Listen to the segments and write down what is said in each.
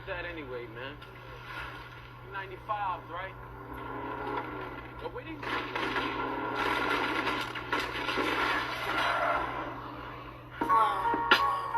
that anyway, man? 95s, right? Go with him?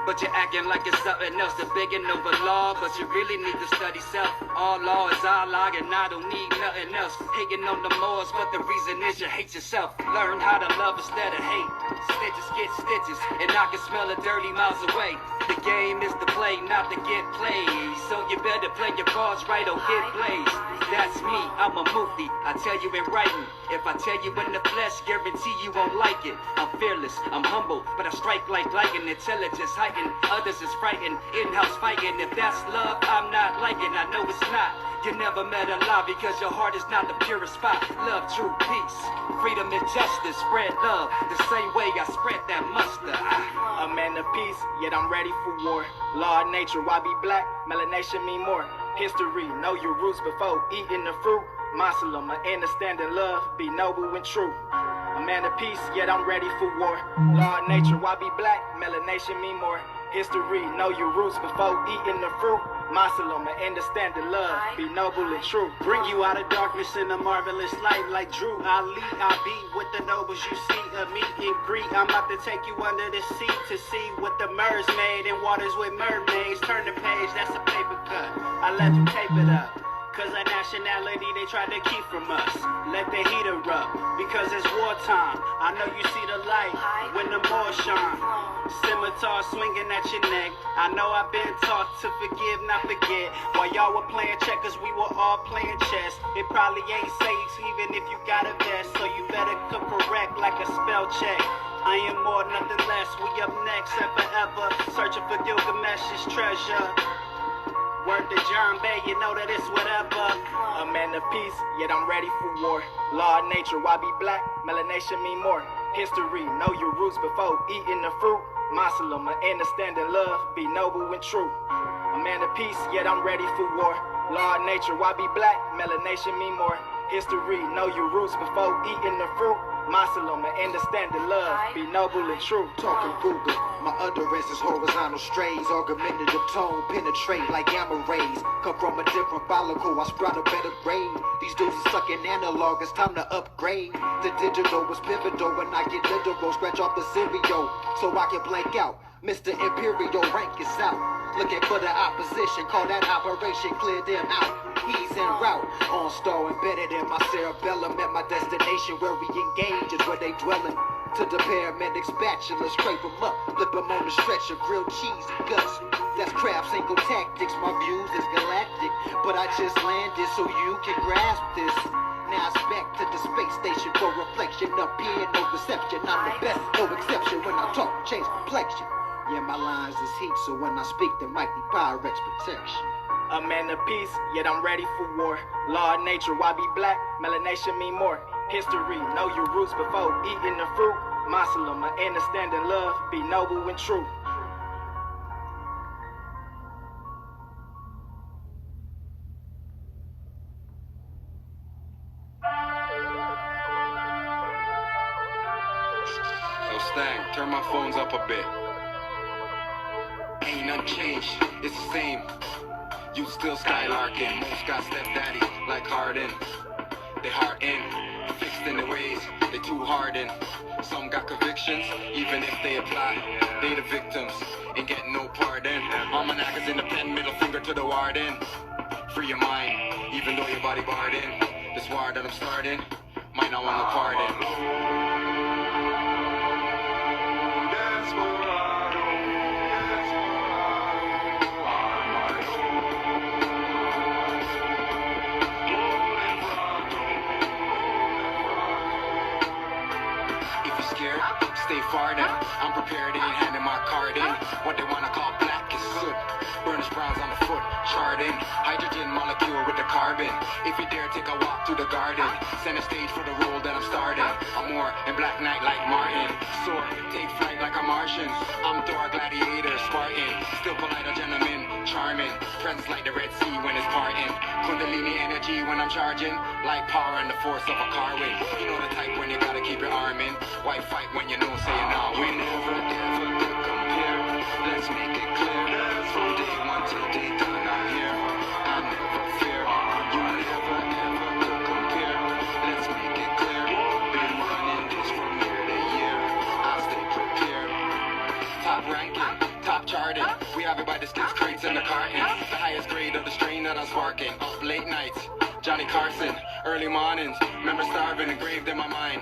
But you're acting like it's something else, the begging over law. But you really need to study self. All law is all law, and I don't need nothing else. Hating on the Moors, but the reason is you hate yourself. Learn how to love instead of hate. Stitches get stitches, and I can smell it 30 miles away. The game is to play, not to get played. So you better play your cards right or get blazed. That's me, I'm a movie, I tell you in writing. If I tell you in the flesh, guarantee you won't like it. I'm fearless, I'm humble, but I strike like lightning. Intelligence heightened, others is frightened. In-house fighting, if that's love, I'm not liking. I know it's not. You never met a lie because your heart is not the purest spot. Love, true peace, freedom and justice. Spread love the same way I spread that mustard. A man of peace, yet I'm ready for war. Law of nature, why be black? Melanation mean more. History, know your roots before eating the fruit. Muslim, understanding love, be noble and true. A man of peace, yet I'm ready for war. Law of nature, why be black? Melanation mean more. History, know your roots before eating the fruit. Muslim, understanding love, be noble and true. Bring you out of darkness in a marvelous light like Drew Ali. I be with the nobles you see of me in Greek. I'm about to take you under the sea to see what the mer's made in waters with mermaids. Turn the page, that's a paper cut. I let you tape it up. Cause a nationality they tried to keep from us. Let the heater up, because it's wartime. I know you see the light when the more shine. Scimitar swinging at your neck. I know I've been taught to forgive, not forget. While y'all were playing checkers, we were all playing chess. It probably ain't safe even if you got a vest. So you better come correct like a spell check. I am more, nothing less. We up next and forever, searching for Gilgamesh's treasure. Word to John Bay, you know that it's whatever. A man of peace, yet I'm ready for war. Law of nature, why be black? Melanation mean more. History, know your roots before eating the fruit. Muslim, understanding love, be noble and true. A man of peace, yet I'm ready for war. Law of nature, why be black? Melanation mean more. History, know your roots before eating the fruit. Muslim, understanding love, be noble and true. Talking Google, my utterance is horizontal strays. Argumentative tone penetrate like gamma rays. Come from a different follicle, I sprout a better grade. These dudes are stuck in analog, it's time to upgrade. The digital was pivotal when I get literal. Scratch off the cereal so I can blank out. Mr. Imperial rank is out. Looking for the opposition, call that operation, clear them out. He's en route, on star embedded in my cerebellum. At my destination where we engage is where they dwelling. To the paramedics, bachelor, scrape them up, flip them on the stretcher, grilled cheese and guts. That's craft single tactics, my views is galactic. But I just landed so you can grasp this. Now it's back to the space station for reflection. Up here, no reception, I'm the best, no exception. When I talk, change complexion. Yeah, my lines is heat, so when I speak, there might be Pyrex protection. A man of peace, yet I'm ready for war. Law of nature, why be black? Melanation mean more. History, know your roots before eating the fruit. Muslim, understanding love, be noble and true. Yo, Stang, turn my phones up a bit. Ain't nothing changed, it's the same. You still skylarking, most got stepdaddy like Harden. They hard in, fixed in the ways, they too hardened. Some got convictions, even if they apply. They the victims, ain't getting no pardon. Almanac is in the pen, middle finger to the warden. Free your mind, even though your body barred in. This war that I'm starting, might not want no pardon. Stay far then, I'm prepared, ain't handing my card in. What they wanna call black is soot. Burnish browns on the foot, charting. Hydrogen molecule with the carbon. If you dare take a walk through the garden, send a stage for the role that I'm starting. I'm more in Black Knight like Martin. Soar, take flight like a Martian. I'm Thor, gladiator, Spartan. Still polite, a gentleman, charming. Friends like the Red Sea when it's parting. Kundalini energy when I'm charging. Like power and the force of a car wind. You know the type when you gotta keep your arm in. Why fight when you know saying now win? Never ever could compare. Let's make it clear. From day one till day done, I'm here. ranking, top charting. We have it by the sticks, crates, and the carton. The highest grade of the strain that I'm sparking. Up late nights, Johnny Carson, early mornings. Remember starving, engraved in my mind.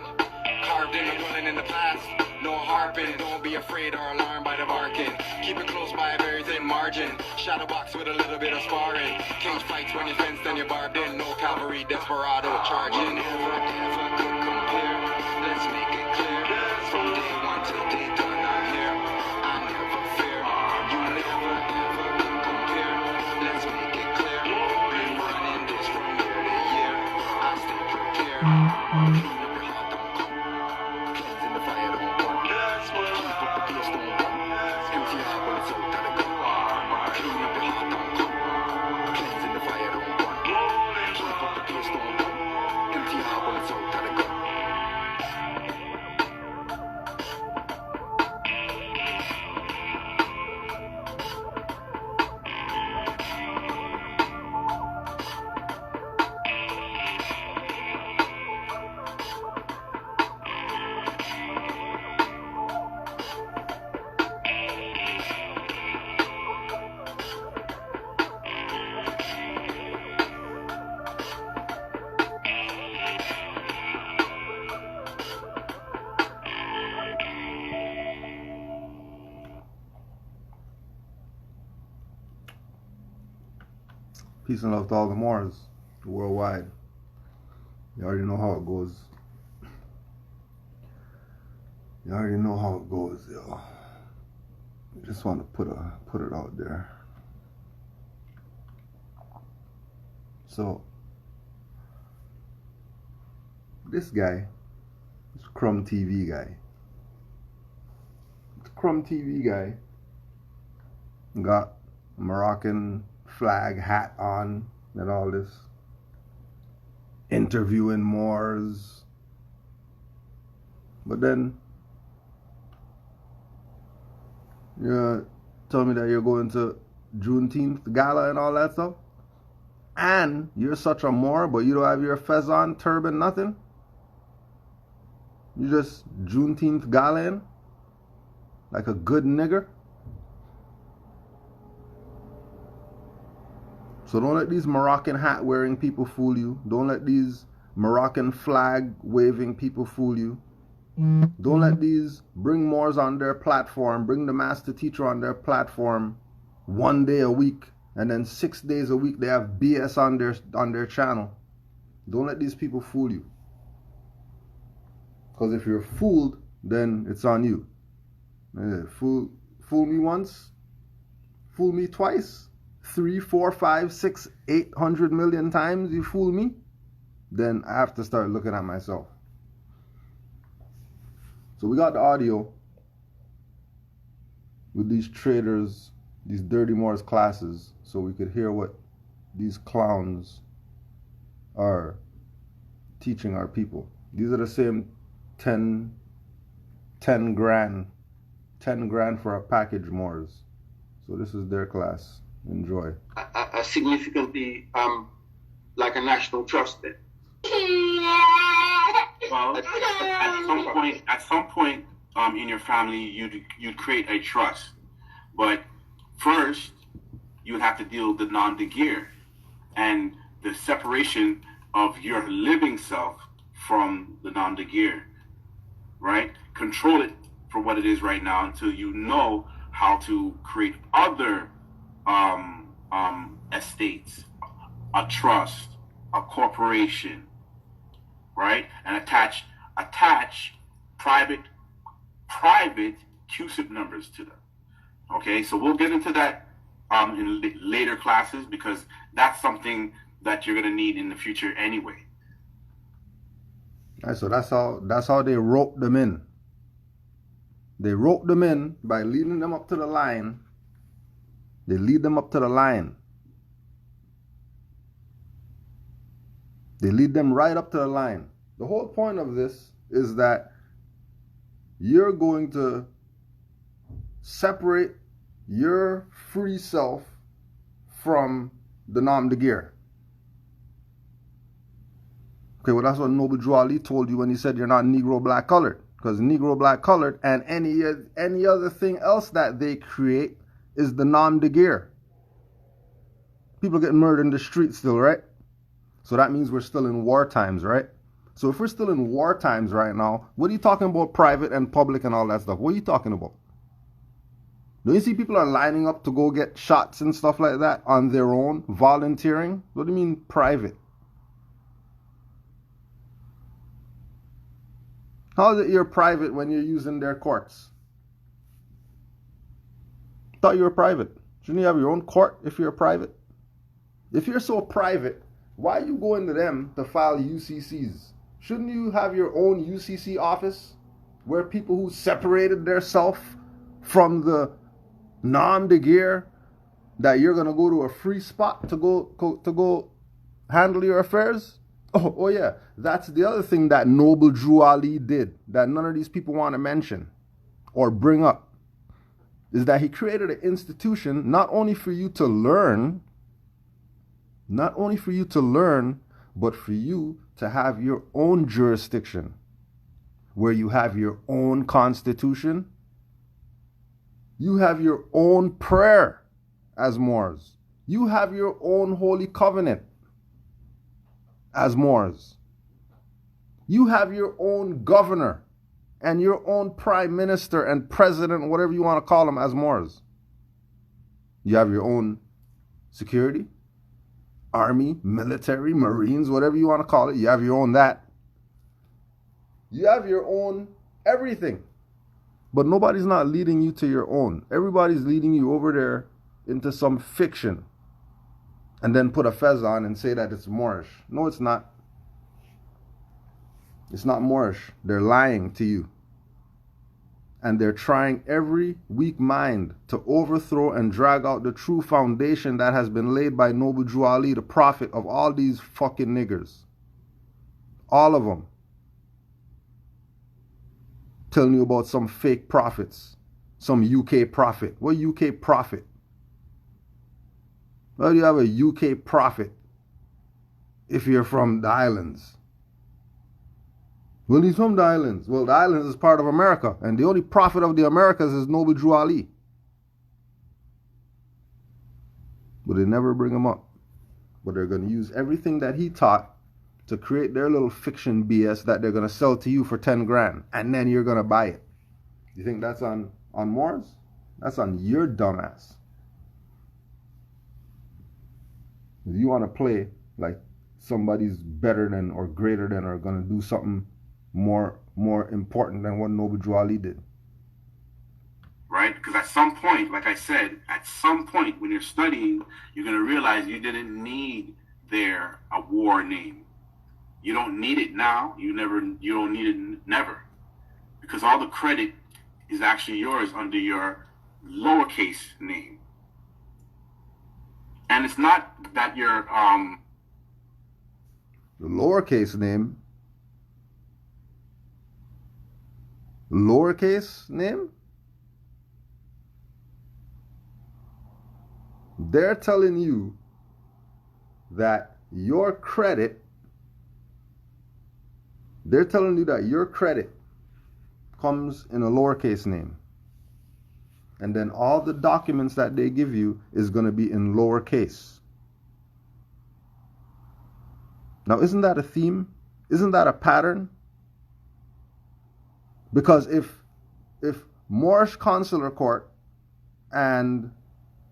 Carved in the running in the past. No harping, don't be afraid or alarmed by the barking. Keep it close by a very thin margin. Shadow box with a little bit of sparring. Cage fights when you're fenced and you're barbed in. No cavalry, desperado charging. Never could compare. Let's make it clear. From day one till day done, I'm here. I never fear. You never ever could compare. Let's make it clear. Been running this from year to year. I stay prepared. Clean up your heart, don't come. Cleansing the fire, don't burn. Keep up the peace, don't run. Empty heart when it's out of the gun. Clean up your heart, don't come. Cleansing the fire, don't burn. Keep up the peace, don't run. Empty heart when it's out of the gun. Peace and love to all the Moors worldwide. You already know how it goes. You already know how it goes, yo. I just want to put it out there. So this guy, this Crumb TV guy. This Crumb TV guy got a Moroccan flag hat on and all this, interviewing Moors, but then you tell me that you're going to Juneteenth gala and all that stuff, and you're such a Moor, but you don't have your fez on, turban, nothing. You just Juneteenth gala like a good nigger. So don't let these Moroccan hat wearing people fool you. Don't let these Moroccan flag waving people fool you. Don't let these bring Moors on their platform, bring the master teacher on their platform 1 day a week, and then 6 days a week they have BS on their channel. Don't let these people fool you. Because if you're fooled, then it's on you. Fool me once, fool me twice. 3, 4, 5, 6, 800 million times you fool me, then I have to start looking at myself. So we got the audio with these traders, these Dirty Moors classes, so we could hear what these clowns are teaching our people. These are the same 10 grand for a package Moors. So this is their class. Enjoy. A significantly like a national trust then. Well, at some point in your family, you'd create a trust, but first you would have to deal with the nom de guerre and the separation of your living self from the nom de guerre, right? Control it for what it is right now until you know how to create other estates, a trust, a corporation, right? And attach private QSIP numbers to them. Okay, so we'll get into that in later classes because that's something that you're gonna need in the future anyway. All right, so that's how they rope them in. They rope them in by leading them up to the line. They lead them up to the line. They lead them right up to the line. The whole point of this is that you're going to separate your free self from the nom de guerre. Okay, well that's what Noble Drew Ali told you when he said you're not Negro black colored. because Negro, black, colored, and any other thing else that they create is the nom de guerre. People getting murdered in the streets still, right? So that means we're still in war times, right? So if we're still in war times right now, what are you talking about private and public and all that stuff? What are you talking about? Don't you see people are lining up to go get shots and stuff like that on their own, volunteering? What do you mean private? How is it you're private when you're using their courts? Thought you were private. Shouldn't you have your own court if you're private? If you're so private, why are you going to them to file UCCs? Shouldn't you have your own UCC office where people who separated themselves from the nom de guerre, that you're going to go to a free spot to go handle your affairs? Oh yeah, that's the other thing that Noble Drew Ali did that none of these people want to mention or bring up, is that he created an institution not only for you to learn, but for you to have your own jurisdiction, where you have your own constitution, you have your own prayer as Moors, you have your own holy covenant as Moors, you have your own governor and your own prime minister and president, whatever you want to call them, as Moors. You have your own security, army, military, marines, whatever you want to call it. You have your own that. You have your own everything. But nobody's not leading you to your own. Everybody's leading you over there into some fiction and then put a fez on and say that it's Moorish. No, it's not. It's not Moorish. They're lying to you. And they're trying every weak mind to overthrow and drag out the true foundation that has been laid by Noble Drew Ali, the prophet of all these fucking niggers. All of them. Telling you about some fake prophets. Some UK prophet. What UK prophet? Why do you have a UK prophet if you're from the islands? Well, he's from the islands. Well, the islands is part of America, and the only prophet of the Americas is Noble Drew Ali. But they never bring him up. But they're going to use everything that he taught to create their little fiction BS that they're going to sell to you for 10 grand, and then you're going to buy it. You think that's on Moors? That's on your dumbass. If you want to play like somebody's better than or greater than or going to do something more important than what Noble Drew Ali did. Right? Because at some point, like I said, at some point when you're studying, you're going to realize you didn't need a war name. You don't need it now. You don't need it never. Because all the credit is actually yours under your lowercase name. And it's not that you're the lowercase name. Lowercase name? They're telling you that your credit comes in a lowercase name. And then all the documents that they give you is going to be in lowercase. Now, isn't that a theme? Isn't that a pattern? Because if Moorish Consular Court and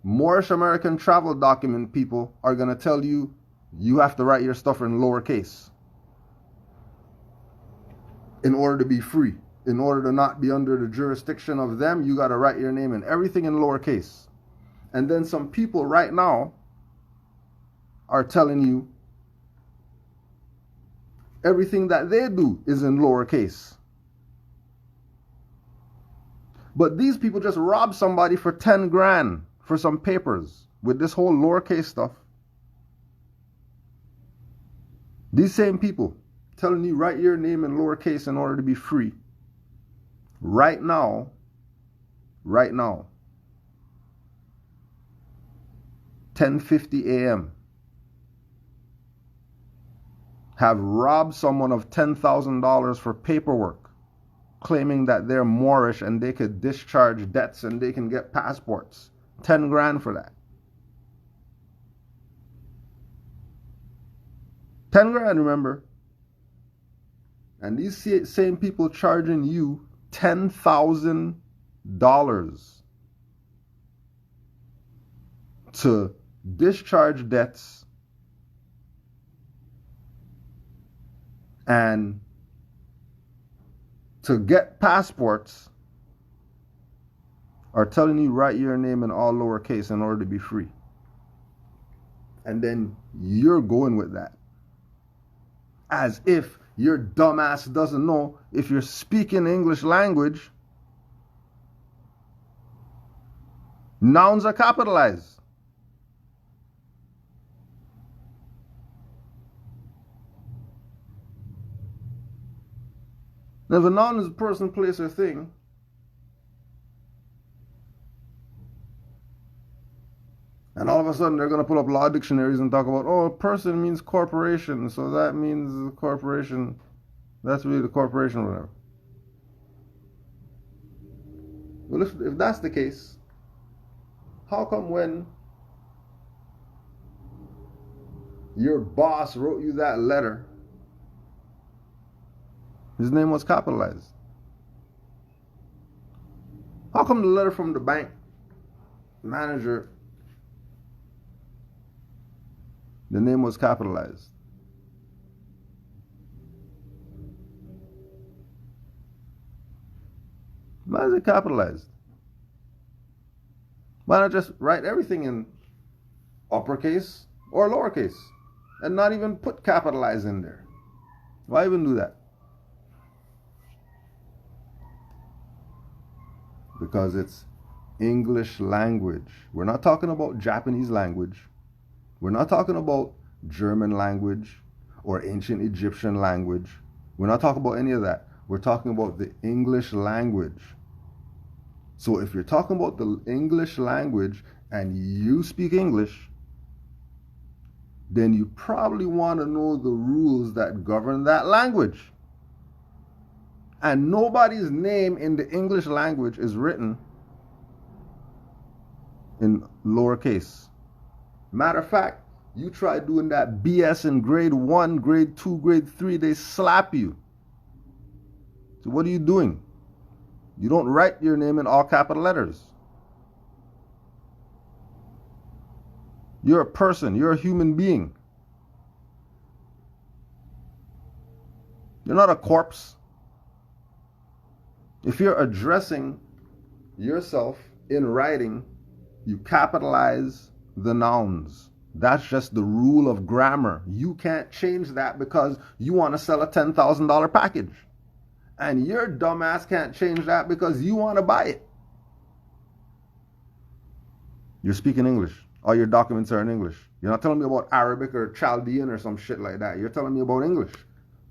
Moorish American travel document people are going to tell you you have to write your stuff in lowercase in order to be free, in order to not be under the jurisdiction of them, you got to write your name and everything in lowercase. And then some people right now are telling you everything that they do is in lowercase. But these people just robbed somebody for 10 grand for some papers with this whole lowercase stuff. These same people telling you write your name in lowercase in order to be free. Right now, 10:50 a.m. have robbed someone of $10,000 for paperwork claiming that they're Moorish and they could discharge debts and they can get passports. 10 grand for that. 10 grand, remember? And these same people charging you $10,000 to discharge debts and to get passports, are telling you write your name in all lowercase in order to be free. And then you're going with that. As if your dumbass doesn't know if you're speaking English language, nouns are capitalized. Now, if a noun is a person, place, or thing, and all of a sudden they're going to pull up law dictionaries and talk about, oh, person means corporation, so that means the corporation, that's really the corporation or whatever. Well, if that's the case, how come when your boss wrote you that letter, his name was capitalized? How come the letter from the bank manager, the name was capitalized? Why is it capitalized? Why not just write everything in uppercase or lowercase and not even put capitalize in there? Why even do that? Because it's English language. We're not talking about Japanese language. We're not talking about German language or ancient Egyptian language. We're not talking about any of that. We're talking about the English language. So if you're talking about the English language and you speak English, then you probably want to know the rules that govern that language. And nobody's name in the English language is written in lowercase. Matter of fact, you try doing that BS in grade 1, grade 2, grade 3, they slap you. So what are you doing? You don't write your name in all capital letters. You're a person. You're a human being. You're not a corpse. If you're addressing yourself in writing, you capitalize the nouns. That's just the rule of grammar. You can't change that because you want to sell a $10,000 package. And your dumbass can't change that because you want to buy it. You're speaking English. All your documents are in English. You're not telling me about Arabic or Chaldean or some shit like that. You're telling me about English.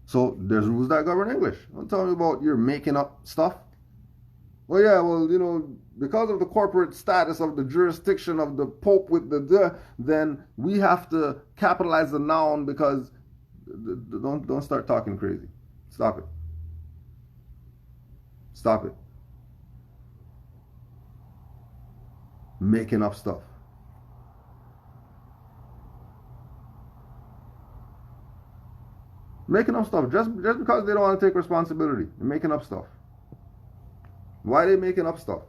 So there's rules that govern English. Don't tell me about you're making up stuff. Well, yeah, well, you know, because of the corporate status of the jurisdiction of the Pope with the, then we have to capitalize the noun because don't start talking crazy. Stop it. Stop it. Making up stuff. Making up stuff just because they don't want to take responsibility. They're making up stuff. Why are they making up stuff?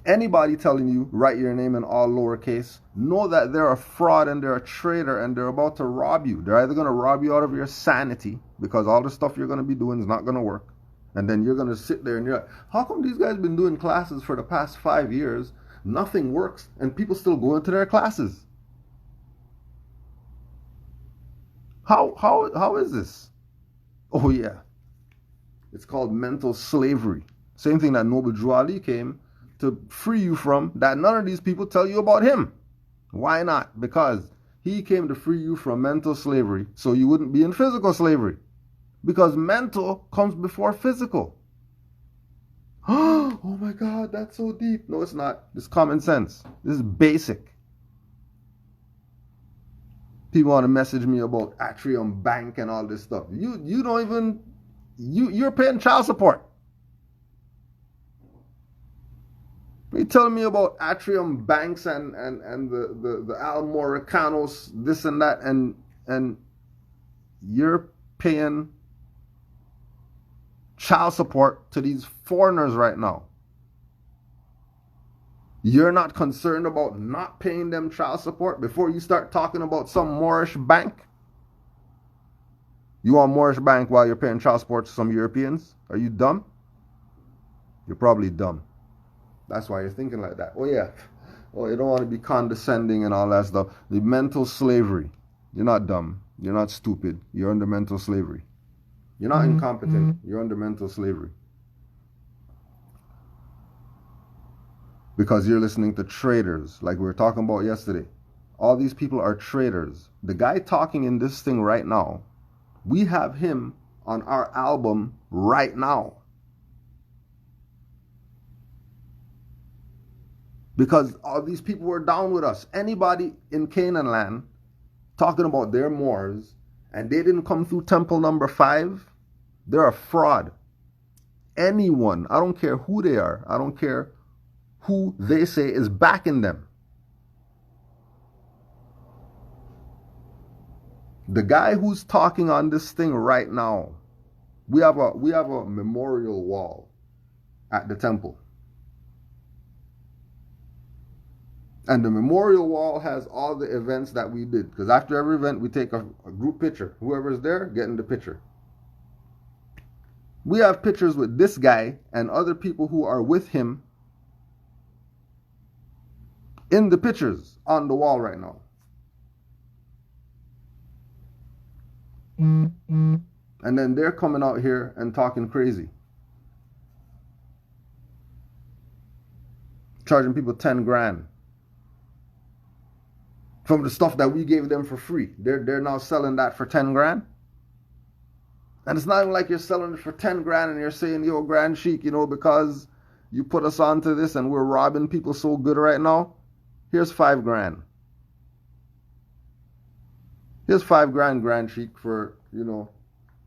Anybody telling you write your name in all lowercase, know that they're a fraud and they're a traitor and they're about to rob you. They're either going to rob you out of your sanity because all the stuff you're going to be doing is not going to work. And then you're going to sit there and you're like, how come these guys been doing classes for the past 5 years, nothing works, and people still go into their classes? How is this? Oh yeah. It's called mental slavery. Same thing that Noble Drew Ali came to free you from, that none of these people tell you about him. Why not? Because he came to free you from mental slavery so you wouldn't be in physical slavery. Because mental comes before physical. Oh my God, that's so deep. No, it's not. It's common sense. This is basic. People want to message me about Atrium Bank and all this stuff. You don't even you're paying child support. You telling me about Atrium Banks and the Almoricanos, this and that, and you're paying child support to these foreigners right now. You're not concerned about not paying them child support before you start talking about some Moorish bank? You want Moorish bank while you're paying child support to some Europeans? Are you dumb? You're probably dumb. That's why you're thinking like that. Oh yeah. Oh, you don't want to be condescending and all that stuff. The mental slavery. You're not dumb. You're not stupid. You're under mental slavery. You're not incompetent. You're under mental slavery. Because you're listening to traders, like we were talking about yesterday. All these people are traders. The guy talking in this thing right now, we have him on our album right now. Because all these people were down with us. Anybody in Canaanland talking about their Moors and they didn't come through temple number 5, they're a fraud. Anyone, I don't care who they are, I don't care who they say is backing them. The guy who's talking on this thing right now, we have a memorial wall at the temple. And the memorial wall has all the events that we did. Because after every event, we take a group picture. Whoever's there, get in the picture. We have pictures with this guy and other people who are with him in the pictures on the wall right now. And then they're coming out here and talking crazy. Charging people 10 grand. From the stuff that we gave them for free. They're now selling that for 10 grand. And it's not even like you're selling it for 10 grand and you're saying, yo, Grand Sheik, because you put us onto this and we're robbing people so good right now. Here's 5 grand. Here's 5 grand, Grand Sheik, for,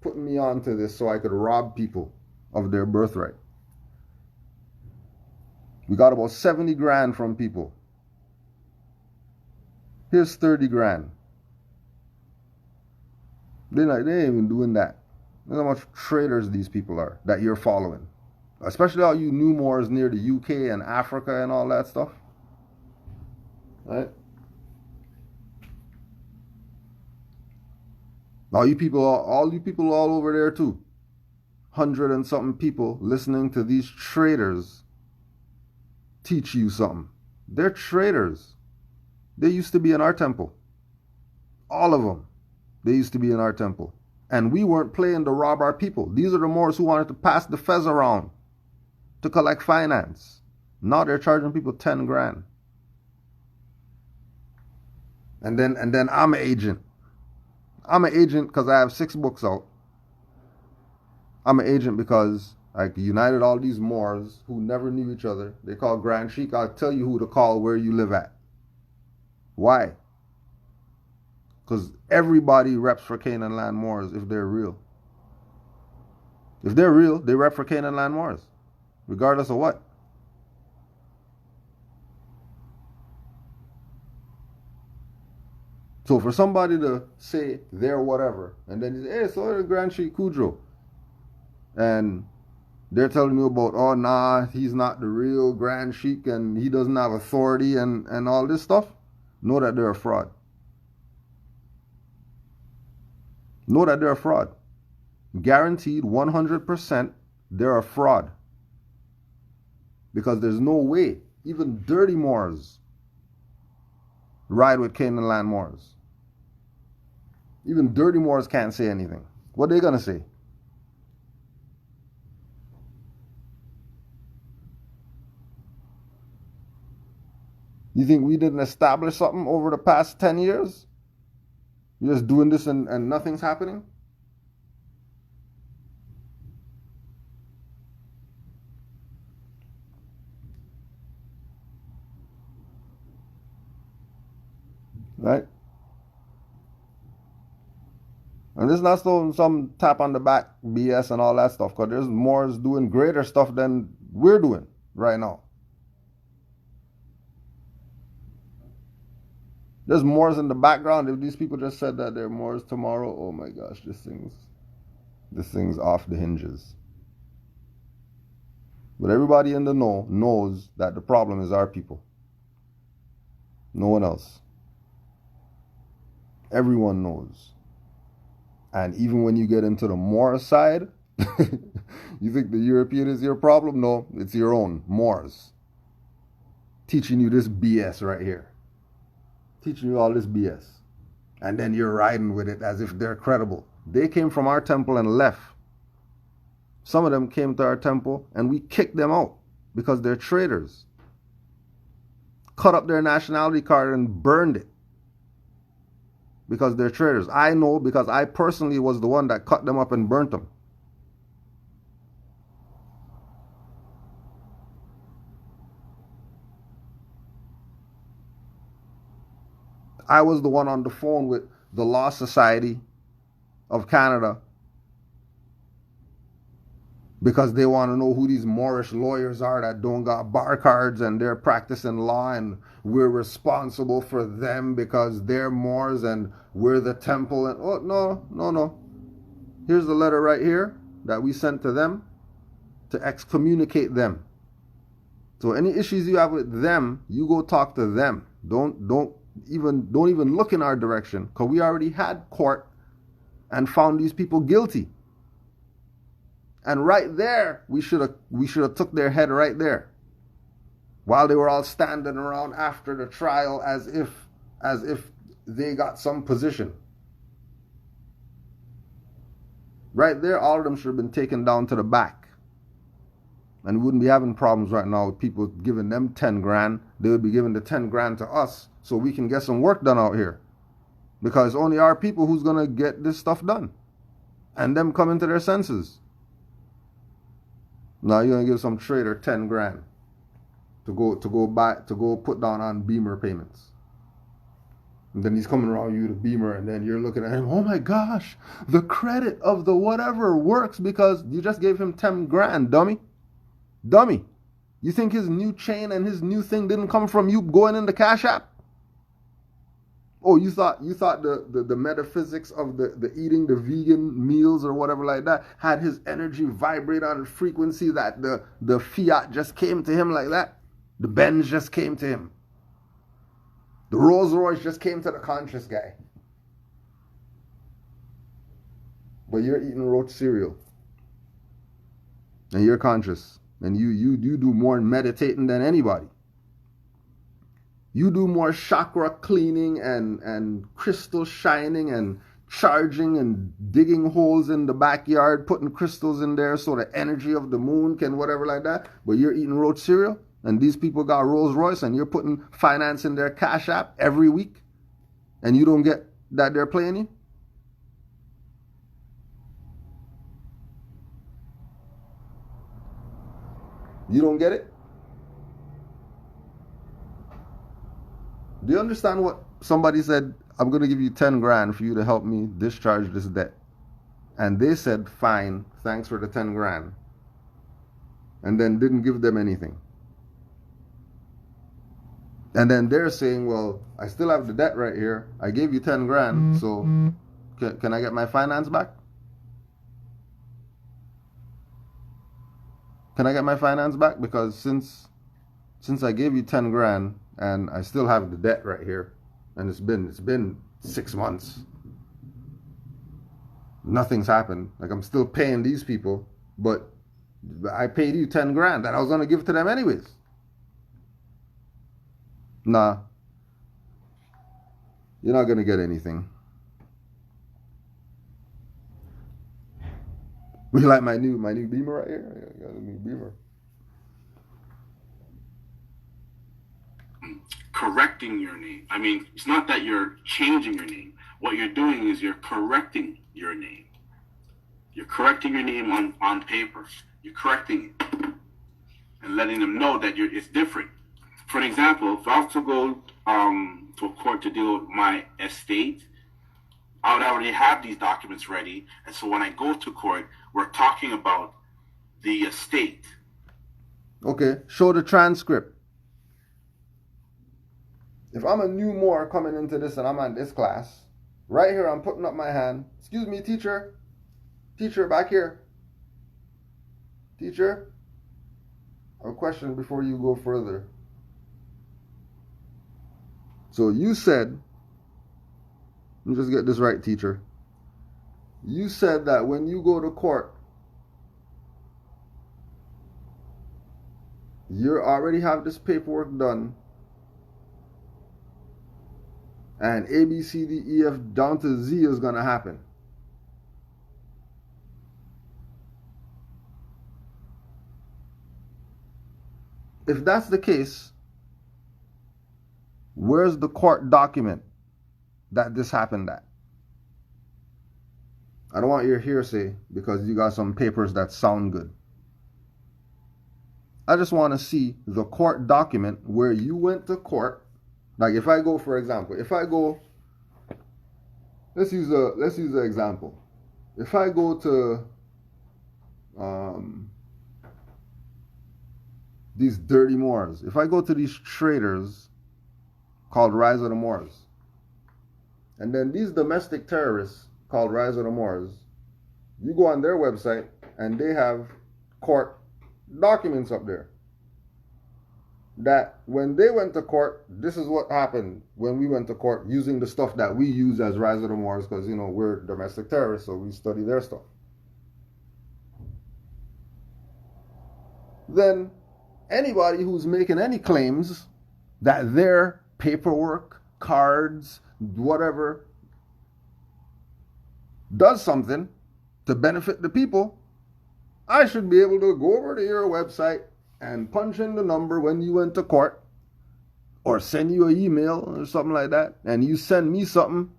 putting me onto this so I could rob people of their birthright. We got about 70 grand from people. Here's 30 grand. They ain't even doing that. Look how much traders these people are that you're following. Especially all you new Moors near the UK and Africa and all that stuff. Right? All you people all over there too. 100 and something people listening to these traders teach you something. They're traders. They used to be in our temple. All of them. They used to be in our temple. And we weren't playing to rob our people. These are the Moors who wanted to pass the fez around to collect finance. Now they're charging people 10 grand. And then I'm an agent. I'm an agent because I have 6 books out. I'm an agent because I united all these Moors who never knew each other. They call Grand Sheik. I'll tell you who to call where you live at. Why? Because everybody reps for Canaanland Moors if they're real. If they're real, they rep for Canaanland Moors, regardless of what. So for somebody to say they're whatever, and then you say, hey, so they're Grand Sheik Kudro, and they're telling you about, oh, nah, he's not the real Grand Sheik and he doesn't have authority and all this stuff, know that they're a fraud. Know that they're a fraud. Guaranteed 100% they're a fraud. Because there's no way even dirty Moors ride with Canaanland Moors. Even dirty Moors can't say anything. What are they going to say? You think we didn't establish something over the past 10 years? You're just doing this and nothing's happening? Right? And this is not some tap on the back BS and all that stuff, because there's Moors doing greater stuff than we're doing right now. There's Moors in the background. If these people just said that they're Moors tomorrow, oh my gosh, this thing's off the hinges. But everybody in the know knows that the problem is our people. No one else. Everyone knows. And even when you get into the Moor side, you think the European is your problem? No, it's your own Moors. Teaching you this BS right here. Teaching you all this BS. And then you're riding with it as if they're credible. They came from our temple and left. Some of them came to our temple and we kicked them out because they're traitors. Cut up their nationality card and burned it because they're traitors. I know because I personally was the one that cut them up and burnt them. I was the one on the phone with the Law Society of Canada because they want to know who these Moorish lawyers are that don't got bar cards and they're practicing law and we're responsible for them because they're Moors and we're the temple. And oh, no. Here's the letter right here that we sent to them to excommunicate them. So any issues you have with them, you go talk to them. Don't even look in our direction, because we already had court and found these people guilty. And right there, we should have took their head right there, while they were all standing around after the trial as if they got some position. Right there, all of them should have been taken down to the back. And we wouldn't be having problems right now with people giving them 10 grand. They would be giving the 10 grand to us so we can get some work done out here. Because it's only our people who's going to get this stuff done. And them come into their senses. Now you're going to give some trader 10 grand to go put down on Beamer payments. And then he's coming around you to Beamer, and then you're looking at him, oh my gosh, the credit of the whatever works because you just gave him 10 grand, dummy. Dummy. You think his new chain and his new thing didn't come from you going in the Cash App? Oh, you thought the metaphysics of the eating the vegan meals or whatever like that had his energy vibrate on a frequency that the fiat just came to him like that? The Benz just came to him. The Rolls Royce just came to the conscious guy. But you're eating roach cereal. And you're conscious. And you do more meditating than anybody. You do more chakra cleaning and crystal shining and charging and digging holes in the backyard, putting crystals in there so the energy of the moon can whatever like that. But you're eating roach cereal, and these people got Rolls Royce, and you're putting finance in their Cash App every week, and you don't get that they're playing you? You don't get it? Do you understand what somebody said? I'm going to give you 10 grand for you to help me discharge this debt. And they said, fine, thanks for the 10 grand. And then didn't give them anything. And then they're saying, well, I still have the debt right here. I gave you 10 grand, so can I get my finance back? Can I get my finance back? Because since I gave you 10 grand and I still have the debt right here, and it's been 6 months, nothing's happened. Like, I'm still paying these people, but I paid you 10 grand that I was going to give to them anyways. Nah, you're not going to get anything. We like my new Beamer right here. I got a new Beamer. Correcting your name. I mean, it's not that you're changing your name. What you're doing is you're correcting your name. You're correcting your name on paper. You're correcting it and letting them know that it's different. For an example, if I was to go to a court to deal with my estate, I would already have these documents ready. And so when I go to court, we're talking about the estate. Okay, show the transcript. If I'm a new Moor coming into this and I'm on this class, right here I'm putting up my hand. Excuse me, teacher. Teacher, back here. Teacher, a question before you go further. So you said, let me just get this right, teacher. You said that when you go to court, you already have this paperwork done, and A, B, C, D, E, F down to Z is going to happen. If that's the case, where's the court document that this happened at? I don't want your hearsay because you got some papers that sound good. I just want to see the court document where you went to court. Like if I go, for example, if I go, let's use an example. If I go to these dirty Moors, if I go to these traders called Rise of the Moors, and then these domestic terrorists called Rise of the Moors, you go on their website and they have court documents up there that when they went to court, this is what happened when we went to court using the stuff that we use as Rise of the Moors, because you know we're domestic terrorists, so we study their stuff. Then anybody who's making any claims that their paperwork, cards, whatever does something to benefit the people, I should be able to go over to your website and punch in the number when you went to court, or send you an email or something like that, and you send me something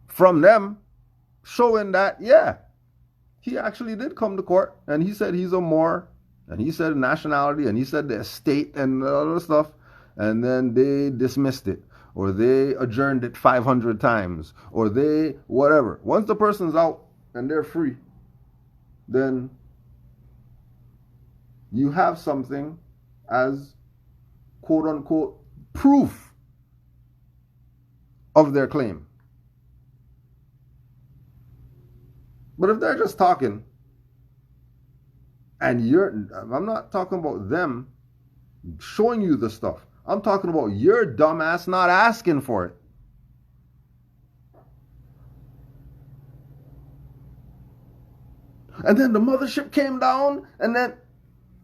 from them showing that, yeah, he actually did come to court, and he said he's a Moor, and he said nationality, and he said the estate and other stuff, and then they dismissed it, or they adjourned it 500 times, or they whatever. Once the person's out and they're free, then you have something as quote unquote proof of their claim. But if they're just talking, and I'm not talking about them showing you the stuff. I'm talking about your dumbass not asking for it. And then the mothership came down, and then,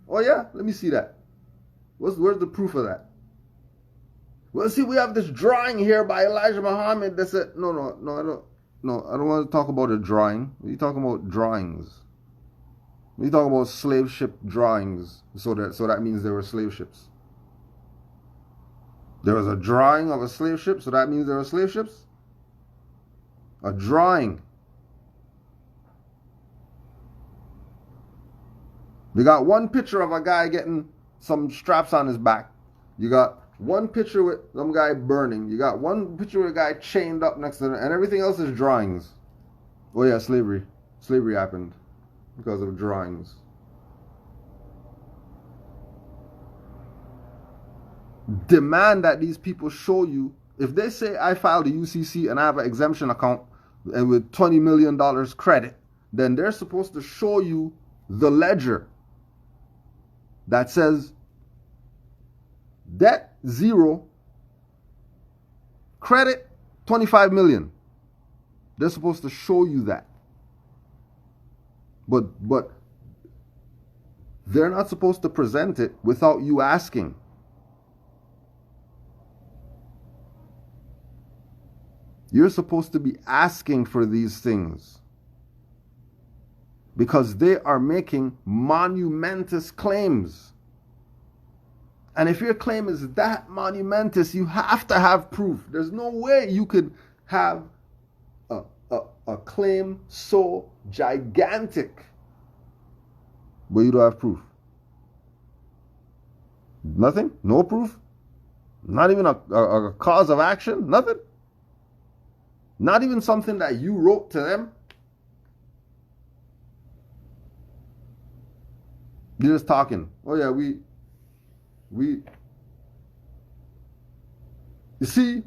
oh yeah, let me see that. Where's the proof of that? Well, see, we have this drawing here by Elijah Muhammad that said, no, I don't want to talk about a drawing. What are you talking about drawings? What are you talking about slave ship drawings? So that means there were slave ships. There was a drawing of a slave ship, so that means there were slave ships? A drawing. You got one picture of a guy getting some straps on his back. You got one picture with some guy burning. You got one picture with a guy chained up next to him, and everything else is drawings. Oh yeah, slavery. Slavery happened because of drawings. Demand that these people show you. If they say I filed a UCC and I have an exemption account and with $20 million credit, then they're supposed to show you the ledger that says debt 0, credit 25 million. They're supposed to show you that. But they're not supposed to present it without you asking. You're supposed to be asking for these things because they are making monumentous claims. And if your claim is that monumentous, you have to have proof. There's no way you could have a claim so gigantic but you don't have proof. Nothing? No proof? Not even a cause of action? Nothing? Not even something that you wrote to them. You're just talking. Oh yeah, we. You see,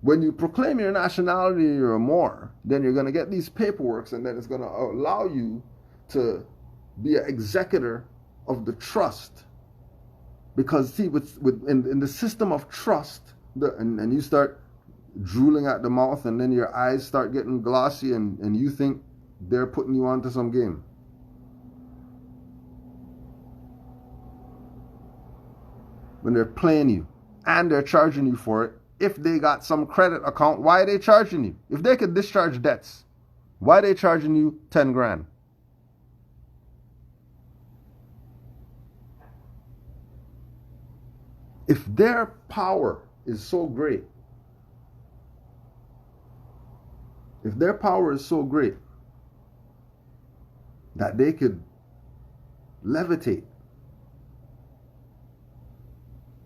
when you proclaim your nationality or more, then you're going to get these paperworks, and then it's going to allow you to be an executor of the trust. Because see, in the system of trust, and you start drooling at the mouth, and then your eyes start getting glossy, and you think they're putting you onto some game. When they're playing you and they're charging you for it. If they got some credit account, why are they charging you? If they could discharge debts, why are they charging you 10 grand? If their power is so great, that they could levitate,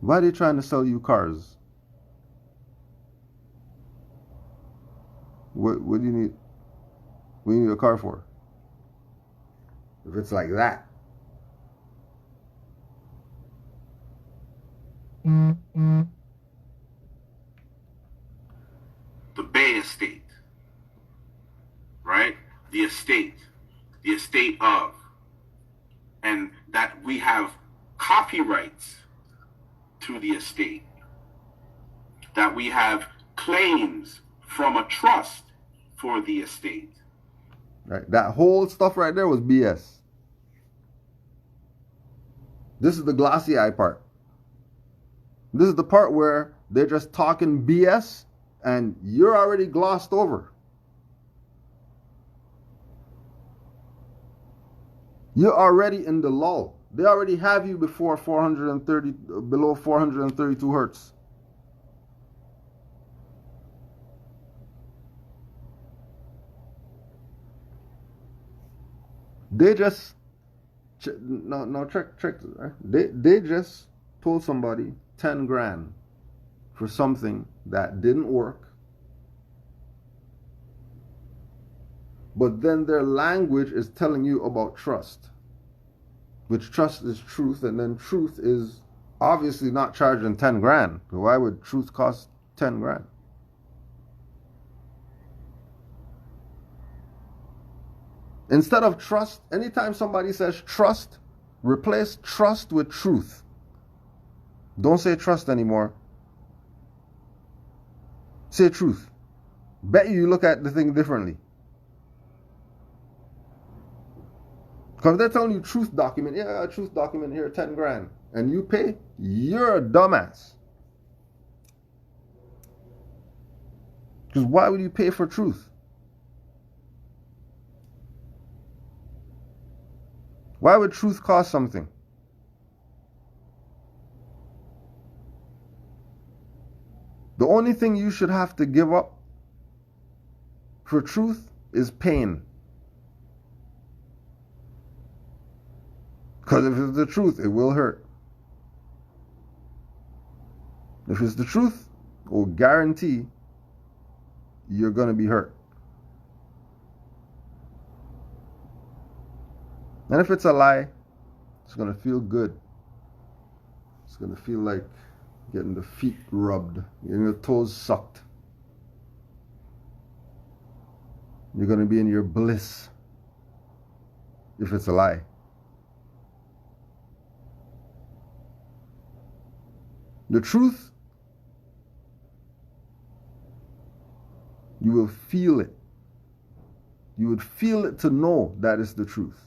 why are they trying to sell you cars? What do you need? What do you need a car for? If it's like that. The Bay Estate, right? The estate of, and that we have copyrights to the estate, that we have claims from a trust for the estate. Right, that whole stuff right there was BS. This is the glossy eye part. This is the part where they're just talking BS and you're already glossed over. You're already in the lull. They already have you below 432 hertz. They just check this, right? They just told somebody 10 grand for something that didn't work. But then their language is telling you about trust, which trust is truth, and then truth is obviously not charging 10 grand. So why would truth cost 10 grand? Instead of trust, anytime somebody says trust, replace trust with truth. Don't say trust anymore. Say truth. Bet you look at the thing differently. Because if they're telling you truth document, yeah, a truth document here, 10 grand, and you pay, you're a dumbass. Because why would you pay for truth? Why would truth cost something? The only thing you should have to give up for truth is pain. Because if it's the truth, it will hurt. If it's the truth, it will guarantee you're going to be hurt. And if it's a lie, it's going to feel good. It's going to feel like getting the feet rubbed, getting your toes sucked. You're going to be in your bliss if it's a lie. The truth, you will feel it. You would feel it to know that is the truth.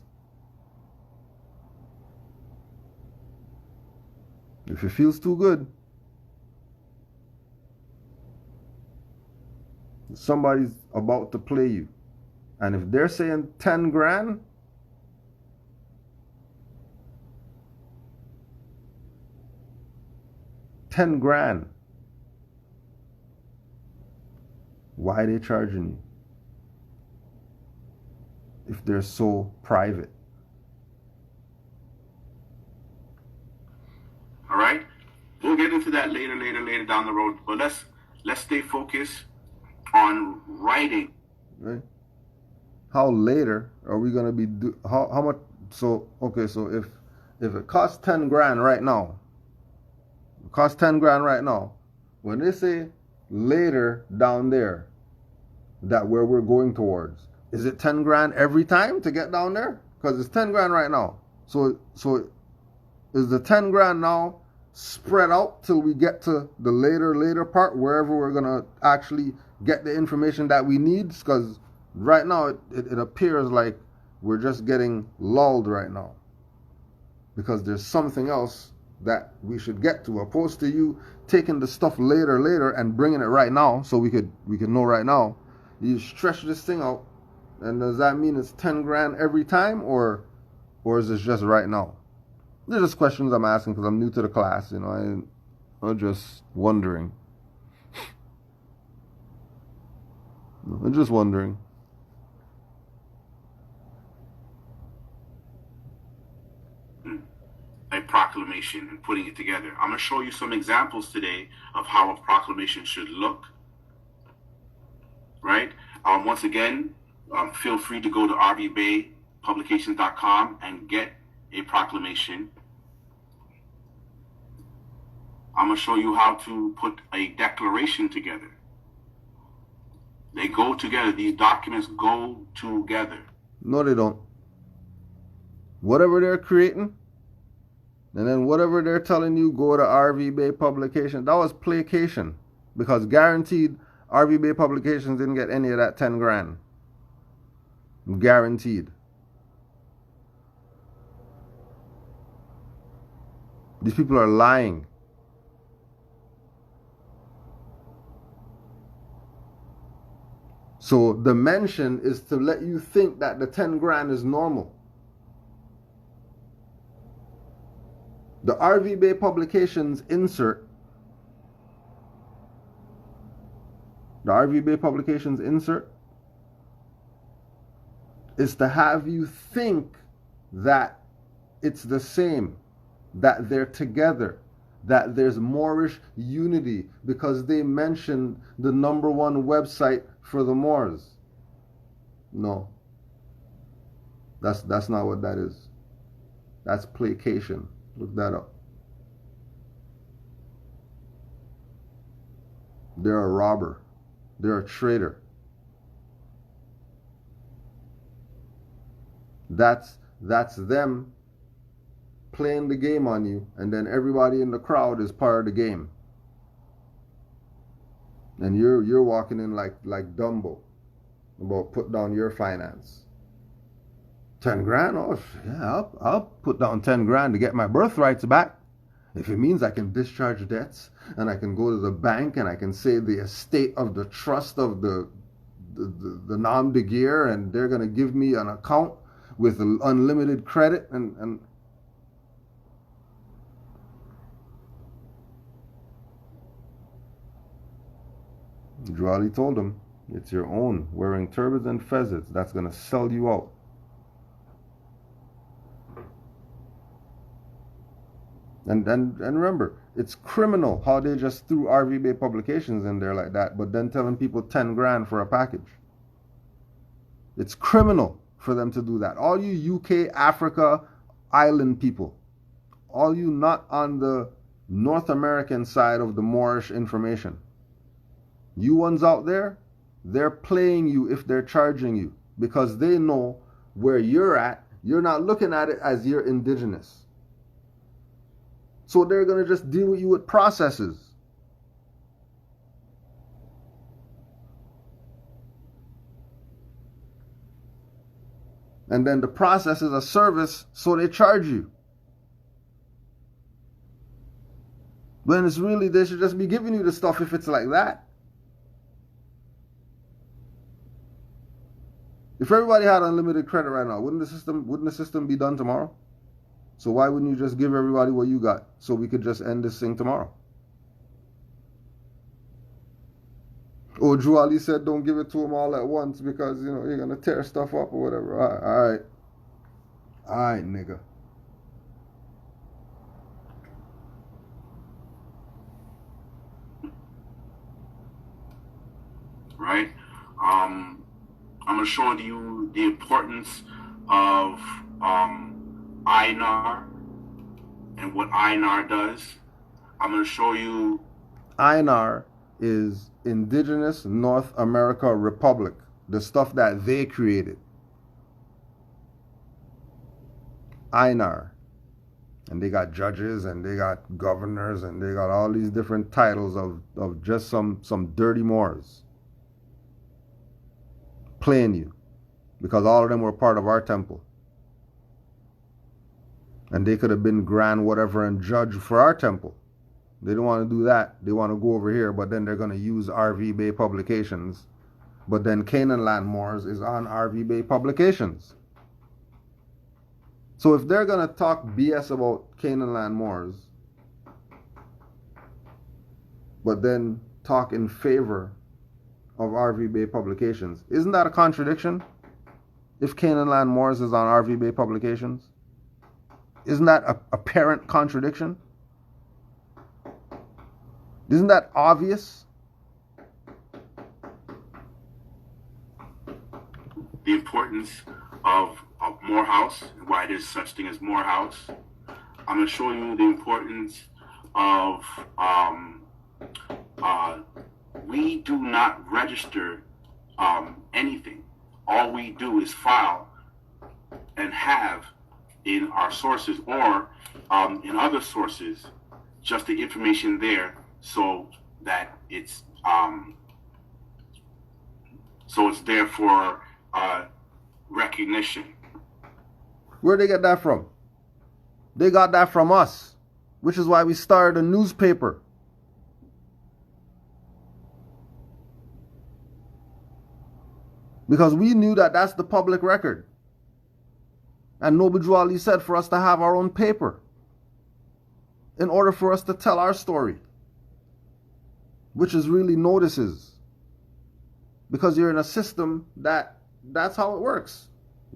If it feels too good, somebody's about to play you. And if they're saying 10 grand, why are they charging you? If they're so private. All right, we'll get into that later down the road. But let's stay focused on writing. Right? How later are we gonna be how much? So okay, so if it costs 10 grand right now, when they say later down there, that where we're going towards, is it 10 grand every time to get down there? Because it's 10 grand right now. So is the 10 grand now spread out till we get to the later part, wherever we're gonna actually get the information that we need? Because right now it appears like we're just getting lulled right now, because there's something else that we should get to, opposed to you taking the stuff later and bringing it right now, so we can know right now. You stretch this thing out, and does that mean it's 10 grand every time, or is it just right now? They're just questions I'm asking because I'm new to the class, you know. I'm just wondering. I'm just wondering. A proclamation and putting it together. I'm going to show you some examples today of how a proclamation should look. Right? Once again, feel free to go to rvbaypublications.com and get a proclamation. I'm going to show you how to put a declaration together. They go together. These documents go together. No, they don't. Whatever they're creating, and then whatever they're telling you, go to RV Bay Publications. That was placation, because guaranteed RV Bay Publications didn't get any of that 10 grand. Guaranteed. These people are lying. So the mention is to let you think that the 10 grand is normal. The RV Bay Publications insert, is to have you think that it's the same, that they're together, that there's Moorish unity, because they mentioned the #1 website for the Moors. No. That's not what that is. That's placation. Look that up. They're a robber. They're a traitor. That's them playing the game on you, and then everybody in the crowd is part of the game. And you're walking in like Dumbo about put down your finance. 10 grand? Oh, yeah, I'll put down 10 grand to get my birthrights back. If it means I can discharge debts, and I can go to the bank, and I can say the estate of the trust of the nom de guerre, and they're going to give me an account with unlimited credit, and Drawley told him, it's your own, wearing turbans and fezzes, that's going to sell you out. And remember, it's criminal how they just threw RV Bay Publications in there like that, but then telling people 10 grand for a package. It's criminal for them to do that. All you UK, Africa, island people, all you not on the North American side of the Moorish information, you ones out there, they're playing you if they're charging you, because they know where you're at. You're not looking at it as you're indigenous. So they're going to just deal with you with processes. And then the process is a service, so they charge you. When it's really, they should just be giving you the stuff if it's like that. If everybody had unlimited credit right now, wouldn't the system be done tomorrow? So why wouldn't you just give everybody what you got, so we could just end this thing tomorrow? Oh, Drew Ali said don't give it to them all at once, because, you know, you're going to tear stuff up or whatever. All right, nigga. right? I'm going to show you the importance of INAR and what INAR does. I'm going to show you. INAR is Indigenous North America Republic, the stuff that they created. INAR. And they got judges and they got governors and they got all these different titles of just some dirty Moors playing you, because all of them were part of our temple. And they could have been grand whatever and judge for our temple. They don't want to do that. They want to go over here, but then they're going to use RV Bay Publications. But then Canaanland Moors is on RV Bay Publications. So if they're going to talk BS about Canaanland Moors, but then talk in favor of RV Bay Publications, isn't that a contradiction? If Canaanland Moors is on RV Bay Publications, isn't that a apparent contradiction? Isn't that obvious? The importance of Morehouse and why there's such thing as Morehouse. I'm going to show you the importance of we do not register anything. All we do is file and have in our sources or in other sources just the information there, so that it's there for recognition. Where'd they get that from? They got that from us, which is why we started a newspaper. Because we knew that that's the public record. And Noble Ali said for us to have our own paper in order for us to tell our story, which is really notices. Because you're in a system that's how it works.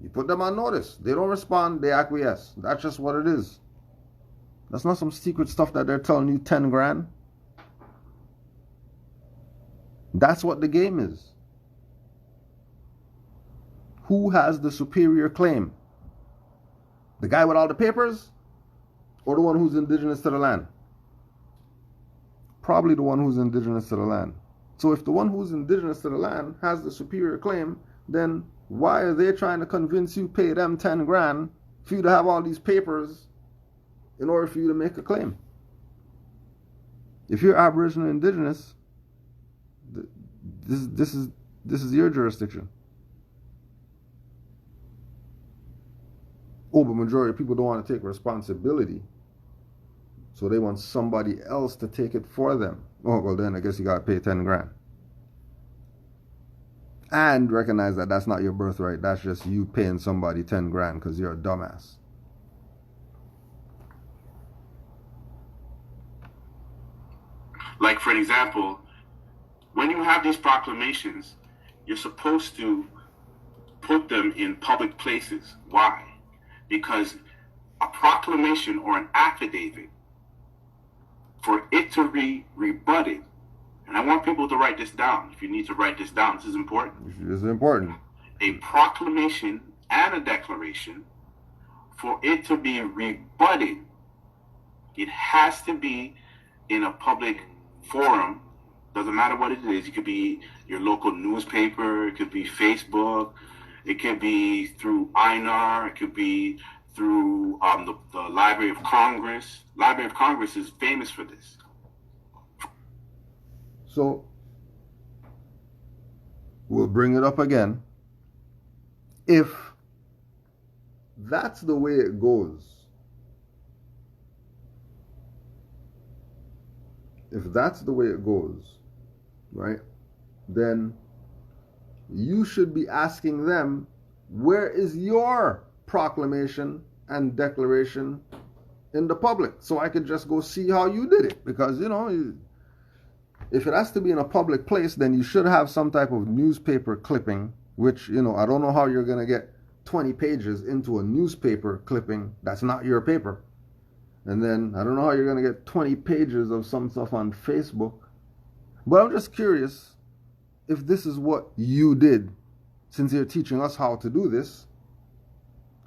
You put them on notice. They don't respond, they acquiesce. That's just what it is. That's not some secret stuff that they're telling you 10 grand. That's what the game is. Who has the superior claim? The guy with all the papers, or the one who's indigenous to the land? Probably the one who's indigenous to the land. So if the one who's indigenous to the land has the superior claim, then why are they trying to convince you pay them 10 grand for you to have all these papers in order for you to make a claim? If you're Aboriginal indigenous, this is your jurisdiction. Oh, but majority of people don't want to take responsibility. So they want somebody else to take it for them. Oh, well then I guess you got to pay 10 grand. And recognize that that's not your birthright. That's just you paying somebody 10 grand because you're a dumbass. Like, for example, when you have these proclamations, you're supposed to put them in public places. Why? Because a proclamation or an affidavit, for it to be rebutted, and I want people to write this down. If you need to write this down, this is important. This is important. A proclamation and a declaration, for it to be rebutted, it has to be in a public forum. Doesn't matter what it is. It could be your local newspaper. It could be Facebook. It could be through INAR. It could be through the Library of Congress. Library of Congress is famous for this. So, we'll bring it up again. If that's the way it goes, right, then you should be asking them, where is your proclamation and declaration in the public? So I could just go see how you did it. Because, if it has to be in a public place, then you should have some type of newspaper clipping, which, I don't know how you're going to get 20 pages into a newspaper clipping that's not your paper. And then I don't know how you're going to get 20 pages of some stuff on Facebook. But I'm just curious, if this is what you did, since you're teaching us how to do this,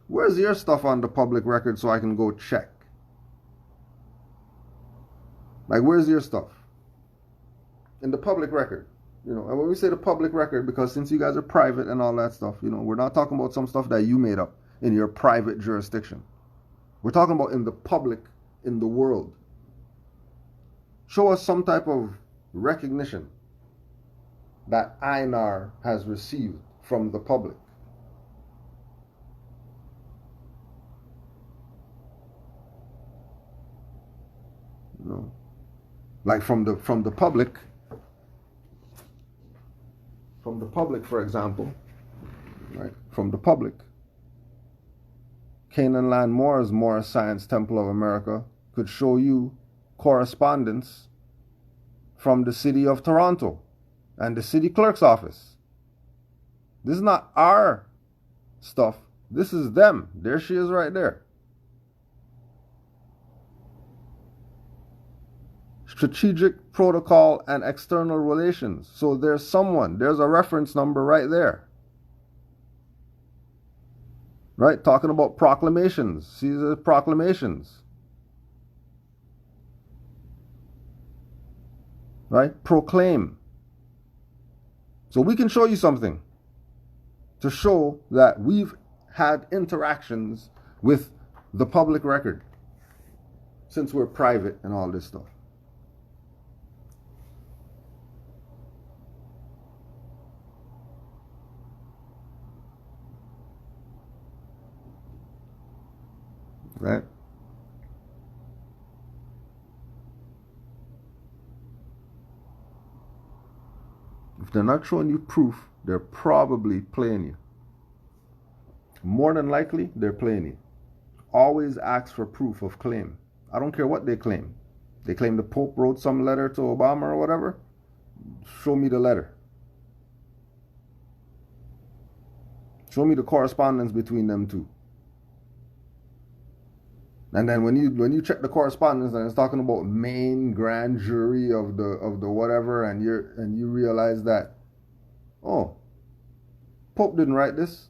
where's your stuff on the public record so I can go check? Like, where's your stuff? In the public record. You know, and when we say the public record, because since you guys are private and all that stuff, you know, we're not talking about some stuff that you made up in your private jurisdiction. We're talking about in the public, in the world. Show us some type of recognition that Einar has received from the public. You know, like from the public. From the public, for example, right? From the public, Canaanland Moors, Morris Science Temple of America could show you correspondence from the city of Toronto and the city clerk's office. This is not our stuff. This is them. There she is right there. Strategic protocol and external relations. So there's a reference number right there. Right? Talking about proclamations. See the proclamations. Right? Proclaim. So we can show you something to show that we've had interactions with the public record since we're private and all this stuff. Right? If they're not showing you proof, they're probably playing you. More than likely, they're playing you. Always ask for proof of claim. I don't care what they claim. They claim the Pope wrote some letter to Obama or whatever. Show me the letter. Show me the correspondence between them two. And then when you check the correspondence and it's talking about main grand jury of the whatever, and you realize that, oh, Pope didn't write this.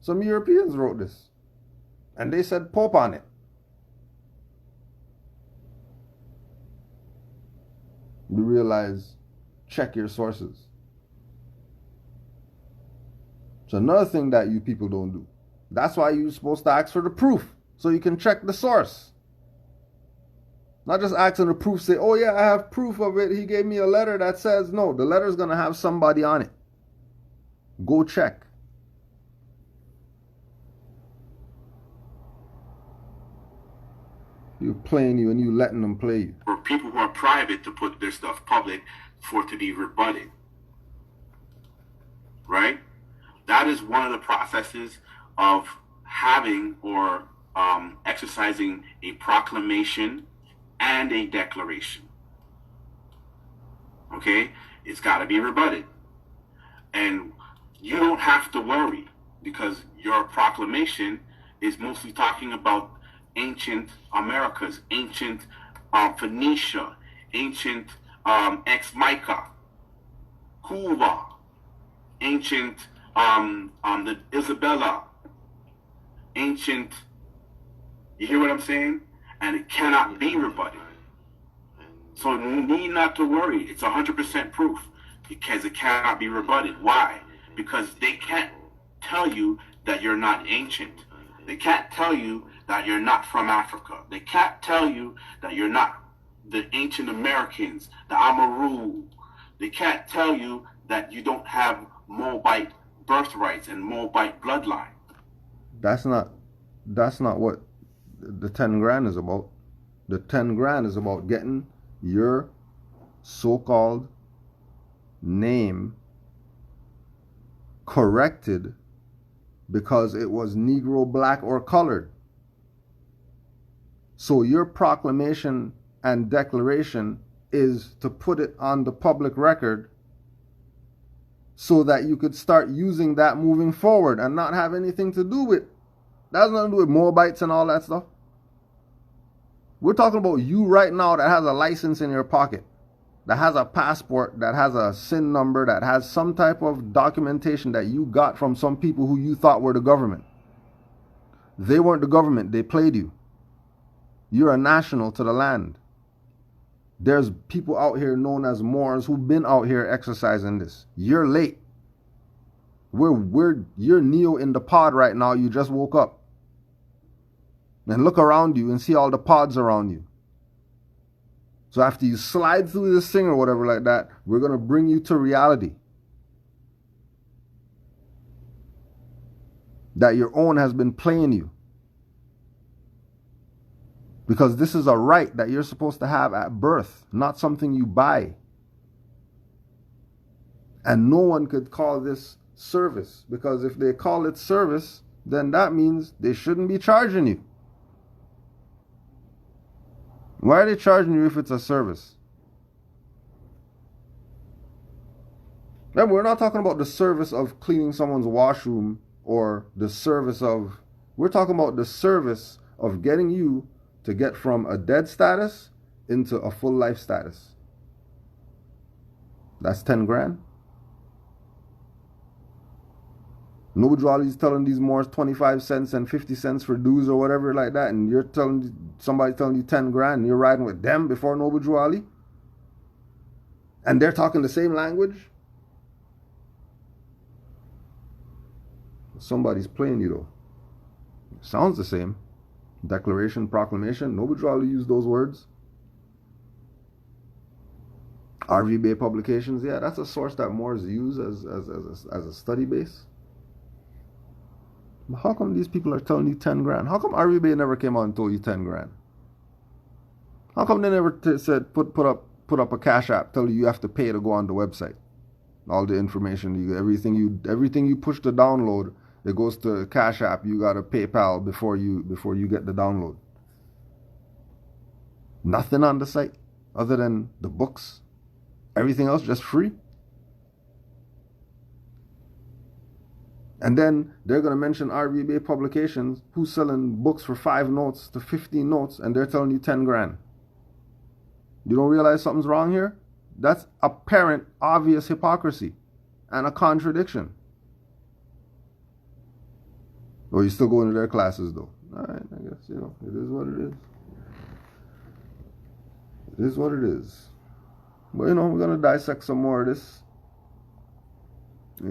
Some Europeans wrote this. And they said Pope on it. You realize, check your sources. It's another thing that you people don't do. That's why you're supposed to ask for the proof, so you can check the source. Not just asking the proof, say, oh yeah, I have proof of it. He gave me a letter that says, no, the letter's going to have somebody on it. Go check. You're playing you and you letting them play you. For people who are private to put their stuff public for it to be rebutted. Right? That is one of the processes of having or exercising a proclamation and a declaration. Okay? It's got to be rebutted. And you don't have to worry, because your proclamation is mostly talking about ancient Americas, ancient Phoenicia, ancient ex-Mica, Cuba, ancient the Isabella, ancient, you hear what I'm saying? And it cannot be rebutted. So you need not to worry. It's 100% proof, because it cannot be rebutted. Why? Because they can't tell you that you're not ancient. They can't tell you that you're not from Africa. They can't tell you that you're not the ancient Americans, the Amaru. They can't tell you that you don't have Moabite birthrights and Moabite bloodline. That's not what the 10 grand is about. The 10 grand is about getting your so-called name corrected because it was Negro, black, or colored. So your proclamation and declaration is to put it on the public record so that you could start using that moving forward and not have anything to do with, that has nothing to do with Moabites and all that stuff. We're talking about you right now that has a license in your pocket. that has a passport, that has a SIN number, that has some type of documentation that you got from some people who you thought were the government. They weren't the government, they played you. You're a national to the land. There's people out here known as Moors who've been out here exercising this. You're late. You're Neo in the pod right now. You just woke up. And look around you and see all the pods around you. So after you slide through this thing or whatever like that, we're going to bring you to reality. That your own has been playing you. Because this is a right that you're supposed to have at birth, not something you buy. And no one could call this service, because if they call it service, then that means they shouldn't be charging you. Why are they charging you if it's a service? Remember, we're not talking about the service of cleaning someone's washroom or the service of... We're talking about the service of getting you to get from a dead status into a full life status. That's 10 grand. Noble Jawali's telling these Moors 25 cents and 50 cents for dues or whatever like that, and you're telling somebody telling you 10 grand and you're riding with them before Noble Jawali? And they're talking the same language? Somebody's playing you though. It sounds the same. Declaration, proclamation. Noble Jawali used those words. RV Bay Publications, yeah, that's a source that Moors use as a study base. But how come these people are telling you 10 grand? How come RV Bay never came out and told you 10 grand? How come they never said put up a cash app, tell you have to pay to go on the website? All the information, everything you push to download, it goes to Cash App. You got to PayPal before you get the download. Nothing on the site other than the books. Everything else just free. And then they're going to mention RV Bay Publications, who's selling books for 5 notes to 15 notes, and they're telling you 10 grand. You don't realize something's wrong here? That's apparent, obvious hypocrisy and a contradiction. Or you still going to their classes though. Alright, I guess, it is what it is. It is what it is. But we're going to dissect some more of this. We're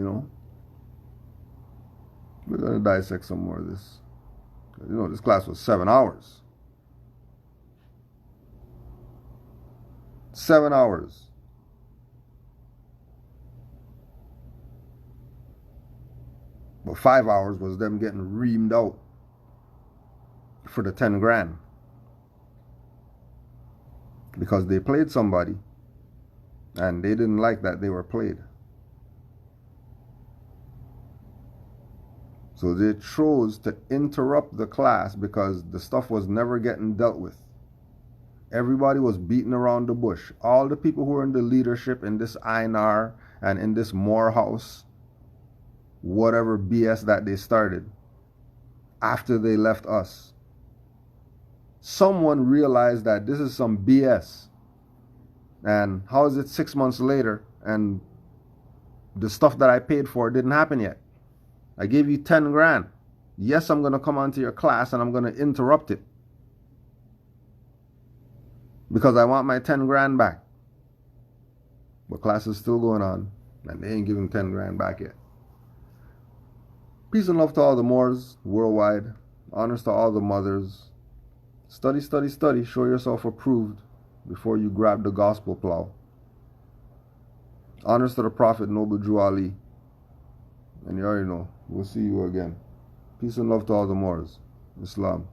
going to dissect some more of this. This class was 7 hours. 7 hours. But 5 hours was them getting reamed out for the 10 grand. Because they played somebody and they didn't like that they were played. So they chose to interrupt the class because the stuff was never getting dealt with. Everybody was beating around the bush. All the people who were in the leadership in this INR and in this Morehouse, whatever BS that they started, after they left us, someone realized that this is some BS. And how is it 6 months later and the stuff that I paid for didn't happen yet? I gave you 10 grand. Yes, I'm going to come onto your class and I'm going to interrupt it. Because I want my 10 grand back. But class is still going on and they ain't giving 10 grand back yet. Peace and love to all the Moors worldwide. Honors to all the mothers. Study, study, study. Show yourself approved before you grab the gospel plow. Honors to the Prophet Noble Jawali. And you already know, we'll see you again. Peace and love to all the Moors. Islam.